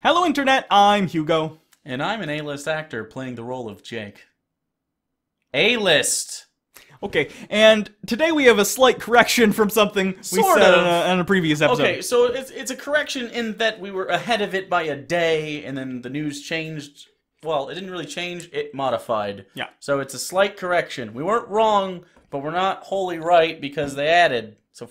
Hello, Internet. I'm Hugo. And I'm an A-list actor playing the role of Jake. A-list! Okay, and today we have a slight correction from something we said in a previous episode. Okay, so it's a correction in that we were ahead of it by a day, and then the news changed. Well, it didn't really change, it modified. Yeah. So it's a slight correction. We weren't wrong, but we're not wholly right because they added. So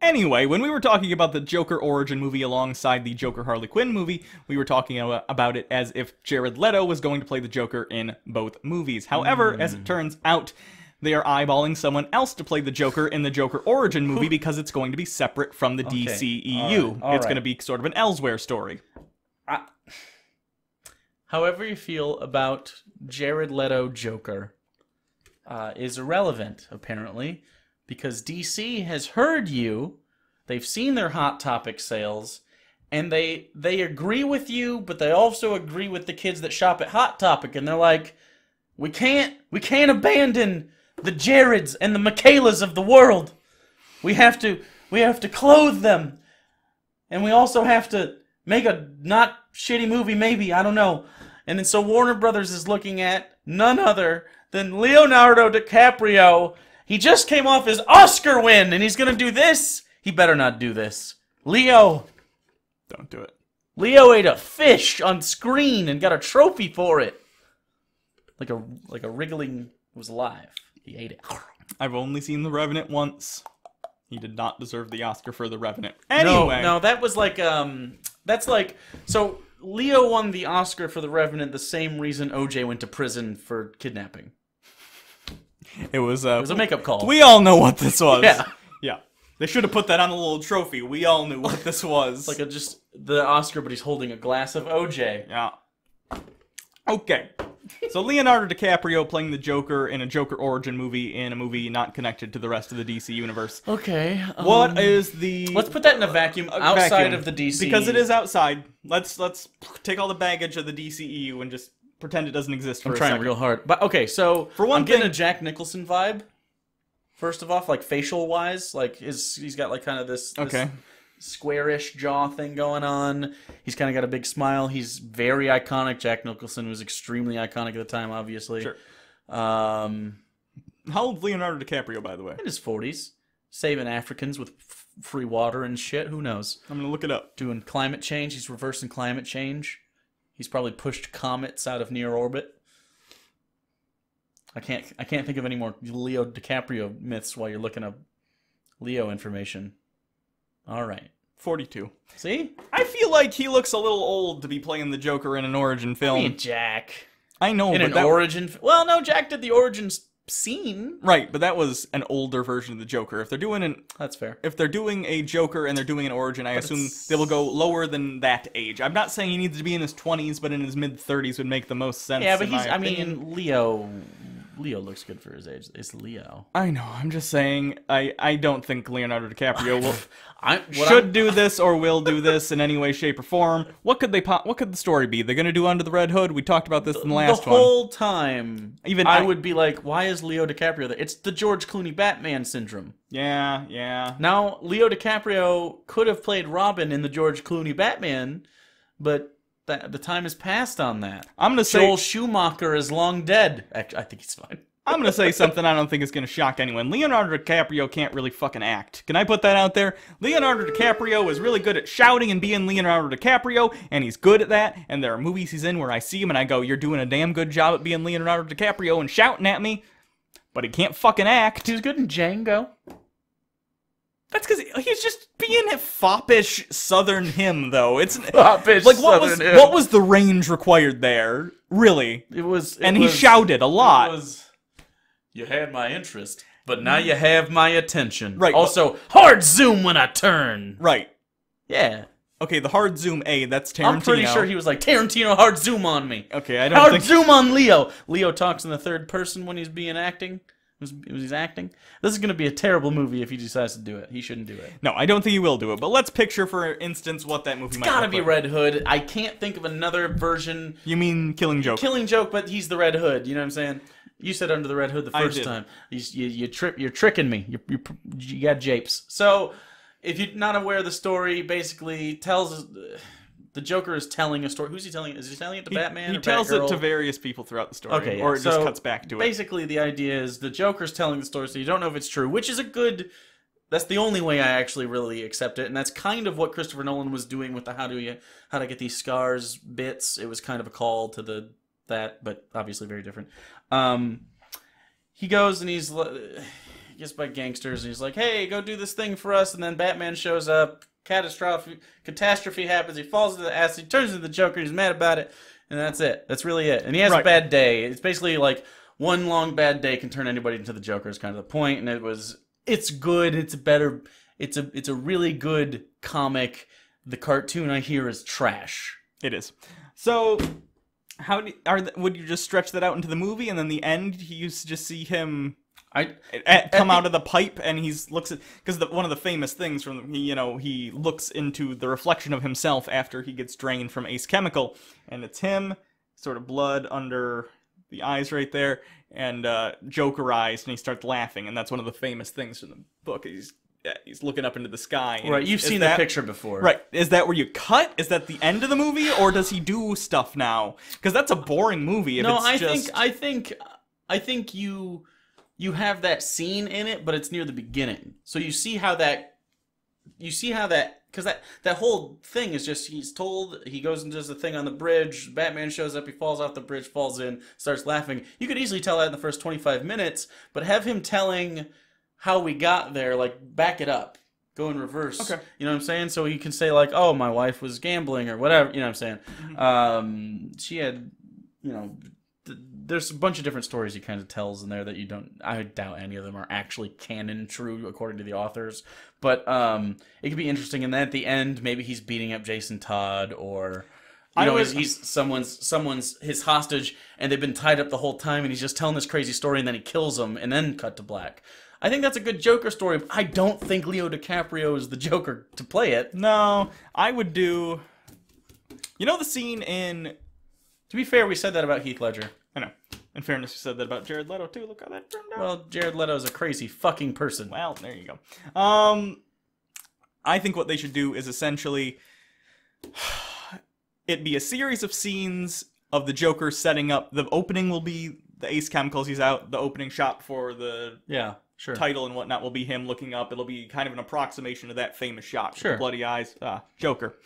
Anyway, when we were talking about the Joker origin movie alongside the Joker Harley Quinn movie, we were talking about it as if Jared Leto was going to play the Joker in both movies. However, as it turns out, they are eyeballing someone else to play the Joker in the Joker origin movie because it's going to be separate from the DCEU. All right. It's going to be sort of an elsewhere story. However you feel about Jared Leto Joker is irrelevant, apparently. Because DC has heard you, they've seen their Hot Topic sales, and they agree with you, but they also agree with the kids that shop at Hot Topic, and they're like, we can't abandon the Jareds and the Michaelas of the world. We have to clothe them, and we also have to make a not shitty movie, maybe, I don't know. And then so Warner Brothers is looking at none other than Leonardo DiCaprio. He just came off his Oscar win, and he's gonna do this. He better not do this. Leo. Don't do it. Leo ate a fish on screen and got a trophy for it. Like a wriggling, it was alive. He ate it. I've only seen The Revenant once. He did not deserve the Oscar for The Revenant. Anyway. No, that was like, that's like, so Leo won the Oscar for The Revenant the same reason OJ went to prison for kidnapping. It was a makeup call. We all know what this was. Yeah. Yeah. They should have put that on the little trophy. We all knew what this was. It's like just the Oscar, but he's holding a glass of OJ. Yeah. Okay. So Leonardo DiCaprio playing the Joker in a Joker origin movie in a movie not connected to the rest of the DC universe. Okay. What is the... Let's put that in a vacuum outside of the DC. Because it is outside. Let's take all the baggage of the DCEU and just pretend it doesn't exist for a second. I'm trying real hard. But okay, so for one I'm getting a Jack Nicholson vibe. First of all, like facial wise, like he's got like kind of this squarish jaw thing going on. He's kind of got a big smile. He's very iconic. Jack Nicholson was extremely iconic at the time, obviously. Sure. How old Leonardo DiCaprio, by the way? In his 40s. Saving Africans with free water and shit. Who knows? I'm gonna look it up. Doing climate change. He's reversing climate change. He's probably pushed comets out of near orbit. I can't think of any more Leo DiCaprio myths while you're looking up Leo information. All right. 42. See? I feel like he looks a little old to be playing the Joker in an origin film. I mean, Jack. I know, in but an origin... Well, no, Jack did the origin scene. Right, but that was an older version of the Joker. If they're doing That's fair. If they're doing a Joker and they're doing an origin, I assume they will go lower than that age. I'm not saying he needs to be in his 20s, but in his mid-30s would make the most sense. Yeah, but I mean, Leo looks good for his age. It's Leo. I know. I'm just saying. I don't think Leonardo DiCaprio should do this or will do this in any way, shape, or form. What could the story be? They're gonna do Under the Red Hood. We talked about this in the last one. The whole time, I would be like, why is Leo DiCaprio there? It's the George Clooney Batman syndrome. Yeah. Now, Leo DiCaprio could have played Robin in the George Clooney Batman, but the time has passed on that. I'm gonna say Joel Schumacher is long dead. Actually, I think he's fine. I'm gonna say something I don't think is gonna shock anyone. Leonardo DiCaprio can't really fucking act. Can I put that out there? Leonardo DiCaprio is really good at shouting and being Leonardo DiCaprio, and he's good at that. And there are movies he's in where I see him and I go, "You're doing a damn good job at being Leonardo DiCaprio and shouting at me," but he can't fucking act. He was good in Django. That's because he's just being a foppish Southern him, though. It's foppish like Southern what was the range required there? Really? He shouted a lot. You had my interest, but now you have my attention. Right. Also, hard zoom when I turn. Right. Yeah. Okay, the hard zoom that's Tarantino. I'm pretty sure he was like, Tarantino, hard zoom on me. Okay, I don't hard zoom on Leo. Leo talks in the third person when he's acting. He's acting. This is going to be a terrible movie if he decides to do it. He shouldn't do it. No, I don't think he will do it. But let's picture, for instance, what that movie might look like. It's gotta be Red Hood. I can't think of another version. You mean Killing Joke? Killing Joke, but he's the Red Hood. You know what I'm saying? You said Under the Red Hood the first time. You're tricking me. You got japes. So if you're not aware of the story, basically tells the Joker is telling a story. Who's he telling it? Is he telling it to Batman? He or tells Batgirl? it to various people throughout the story, Okay, yeah. or it just So, cuts back to it. Basically, the idea is the Joker's telling the story, so you don't know if it's true, which is a good. That's the only way I actually really accept it, and that's kind of what Christopher Nolan was doing with the how to get these scars bits. It was kind of a call to that, but obviously very different. He goes and he gets by gangsters, and he's like, "Hey, go do this thing for us," and then Batman shows up. Catastrophe happens. He falls into the acid. He turns into the Joker. He's mad about it, and that's it. That's really it. And he has a bad day. It's basically like one long bad day can turn anybody into the Joker. Is kind of the point. And it's good. It's better. It's a really good comic. The cartoon I hear is trash. It is. So, would you just stretch that out into the movie, and then the end, you just see him come out of the pipe, and looks at, because one of the famous things from he looks into the reflection of himself after he gets drained from Ace Chemical, and it's him, sort of blood under the eyes right there, and Jokerized, and he starts laughing, and that's one of the famous things from the book. He's looking up into the sky. Right, you've seen that picture before. Right. Is that where you cut? Is that the end of the movie, or does he do stuff now? Because that's a boring movie. I think you have that scene in it, but it's near the beginning. So you see how that, because that whole thing is just, he goes and does the thing on the bridge, Batman shows up, he falls off the bridge, falls in, starts laughing. You could easily tell that in the first 25 minutes, but have him telling how we got there, like, back it up. Go in reverse. Okay. You know what I'm saying? So he can say, like, oh, my wife was gambling, or whatever, you know what I'm saying? Mm-hmm. She had, there's a bunch of different stories he kind of tells in there that I doubt any of them are actually canon true according to the authors. But it could be interesting. And then at the end, maybe he's beating up Jason Todd, or he's someone's his hostage, and they've been tied up the whole time, and he's just telling this crazy story, and then he kills them, and then cut to black. I think that's a good Joker story. I don't think Leo DiCaprio is the Joker to play it. No, I would do. The scene in. To be fair, we said that about Heath Ledger. I know. In fairness, we said that about Jared Leto, too. Look how that turned out. Well, Jared Leto's a crazy fucking person. Well, there you go. I think what they should do is essentially it be a series of scenes of the Joker setting up. The opening will be the Ace Chemicals. He's out. The opening shot for the title and whatnot will be him looking up. It'll be kind of an approximation of that famous shot. Sure. With the bloody eyes. Joker.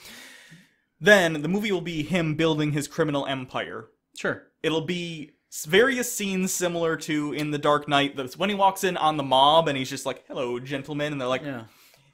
Then the movie will be him building his criminal empire. Sure. It'll be various scenes similar to in The Dark Knight. That's when he walks in on the mob and he's just like, "Hello, gentlemen," and they're like, yeah.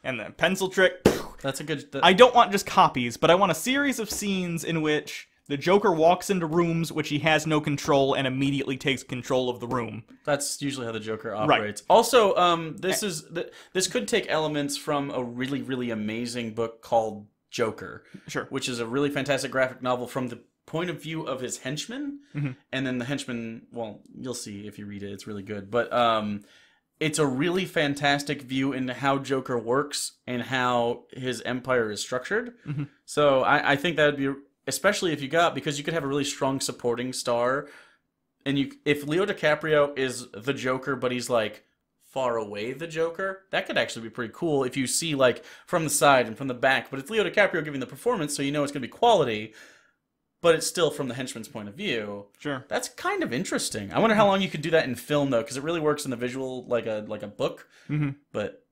And the pencil trick. That's a good. I don't want just copies, but I want a series of scenes in which the Joker walks into rooms which he has no control and immediately takes control of the room. That's usually how the Joker operates. Right. Also, this could take elements from a really, really amazing book called Joker. Sure. Which is a really fantastic graphic novel from the point of view of his henchman. Mm-hmm. And then the henchman, well, you'll see if you read it, it's really good. But it's a really fantastic view into how Joker works and how his empire is structured. Mm-hmm. So I think that would be, especially if because you could have a really strong supporting star. And if Leo DiCaprio is the Joker, but he's like far away the Joker, that could actually be pretty cool if you see like from the side and from the back. But it's Leo DiCaprio giving the performance, so you know it's going to be quality, but it's still from the henchman's point of view. Sure. That's kind of interesting. I wonder how long you could do that in film, though, because it really works in the visual like a book. Mm-hmm. But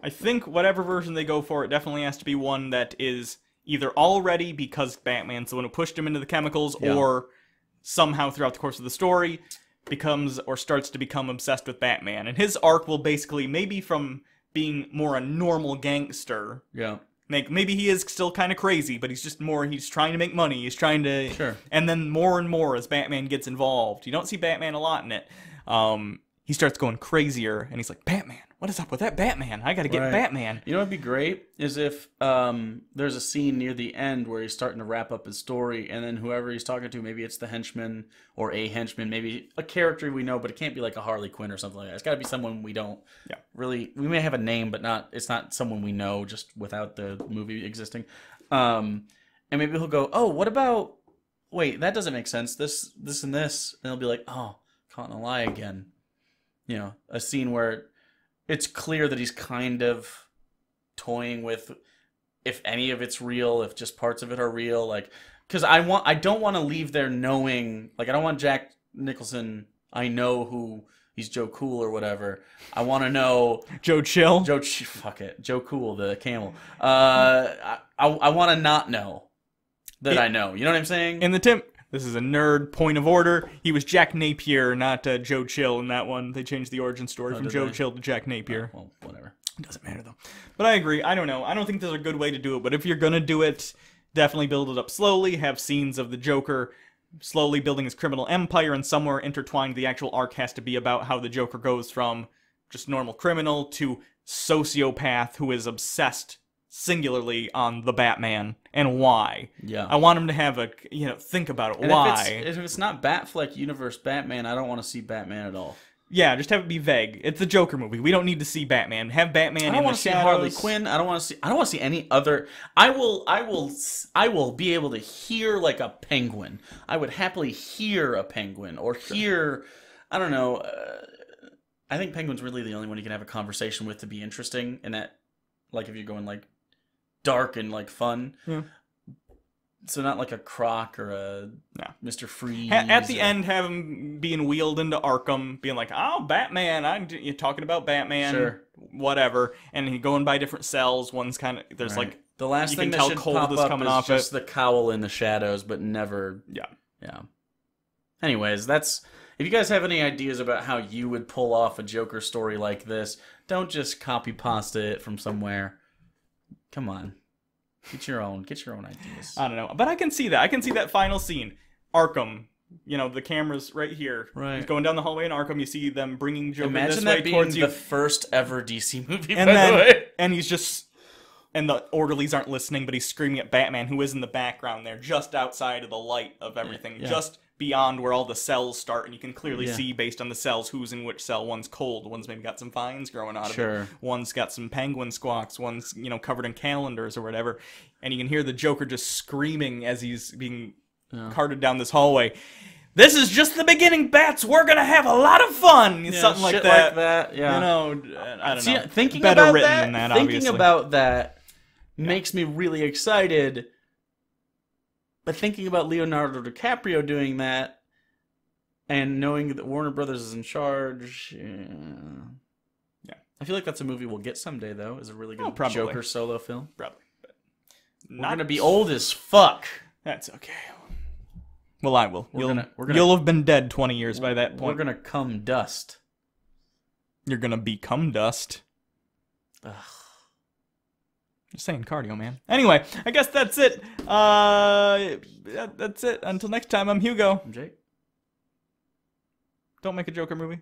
I think whatever version they go for, it definitely has to be one that is either already because Batman's the one who pushed him into the chemicals, or somehow throughout the course of the story becomes or starts to become obsessed with Batman. And his arc will basically, maybe from being more a normal gangster. Yeah. Maybe he is still kind of crazy, but he's trying to make money. He's trying to... Sure. And then more and more as Batman gets involved. You don't see Batman a lot in it. He starts going crazier, and he's like, Batman, what is up with that Batman? I gotta get Batman. You know what would be great is if there's a scene near the end where he's starting to wrap up his story, and then whoever he's talking to, maybe it's the henchman or a henchman, maybe a character we know, but it can't be like a Harley Quinn or something like that. It's got to be someone we don't really... We may have a name, but it's not someone we know just without the movie existing. And maybe he'll go, oh, what about... Wait, that doesn't make sense. This, and this. And he'll be like, oh, caught in a lie again. A scene where it's clear that he's kind of toying with if any of it's real, if just parts of it are real, like, because I don't want to leave there knowing, like, I don't want Jack Nicholson. I know who he's Joe Cool or whatever. I want to know Joe Chill. Fuck it, Joe Cool, the camel. I want to not know that I know. You know what I'm saying? In the this is a nerd point of order. He was Jack Napier, not Joe Chill in that one. They changed the origin story from Joe Chill to Jack Napier. Well, whatever. It doesn't matter, though. But I agree. I don't know. I don't think there's a good way to do it. But if you're going to do it, definitely build it up slowly. Have scenes of the Joker slowly building his criminal empire, and somewhere intertwined the actual arc has to be about how the Joker goes from just normal criminal to sociopath who is obsessed singularly on the Batman and why. Yeah. I want him to have think about it. And why? If it's not Batfleck universe Batman, I don't want to see Batman at all. Yeah, just have it be vague. It's the Joker movie. We don't need to see Batman. Have Batman in the shadows. I don't want to see Harley Quinn. I don't want to see any other. I will be able to hear like a penguin. I would happily hear a penguin or hear, I don't know. I think Penguin's really the only one you can have a conversation with to be interesting. And that, like, if you're going like dark and like fun. Yeah. So not like a Croc or a Mr. Freeze. At the end, have him being wheeled into Arkham, being like, "Oh, Batman! You're talking about Batman, sure, whatever." And he going by different cells. One's kind of like the last thing that should pop up is just the cowl in the shadows, but never. Yeah. Anyways, that's. If you guys have any ideas about how you would pull off a Joker story like this, don't just copy pasta it from somewhere. Come on. Get your own ideas. I don't know, but I can see that. I can see that final scene. Arkham, the camera's right here. Right. He's going down the hallway in Arkham. You see them bringing Joker Imagine this that way being towards you. The first ever DC movie, and by the way. And he's just, and the orderlies aren't listening, but he's screaming at Batman, who is in the background there, just outside of the light of everything, just beyond where all the cells start, and you can clearly see based on the cells who's in which cell. One's cold, one's maybe got some vines growing out of it. One's got some penguin squawks, one's covered in calendars or whatever, and you can hear the Joker just screaming as he's being carted down this hallway. This is just the beginning, Bats. We're gonna have a lot of fun. Something like that. Yeah. I don't know. Thinking better about written that, than that. Thinking obviously. about that makes me really excited. But thinking about Leonardo DiCaprio doing that, and knowing that Warner Brothers is in charge, I feel like that's a movie we'll get someday. Though, is a really good Joker solo film. Probably. We're gonna be old as fuck. That's okay. Well, I will. You'll have been dead 20 years by that point. We're gonna come dust. You're gonna become dust. Ugh. Just saying cardio, man. Anyway, I guess that's it. That's it. Until next time, I'm Hugo. I'm Jake. Don't make a Joker movie.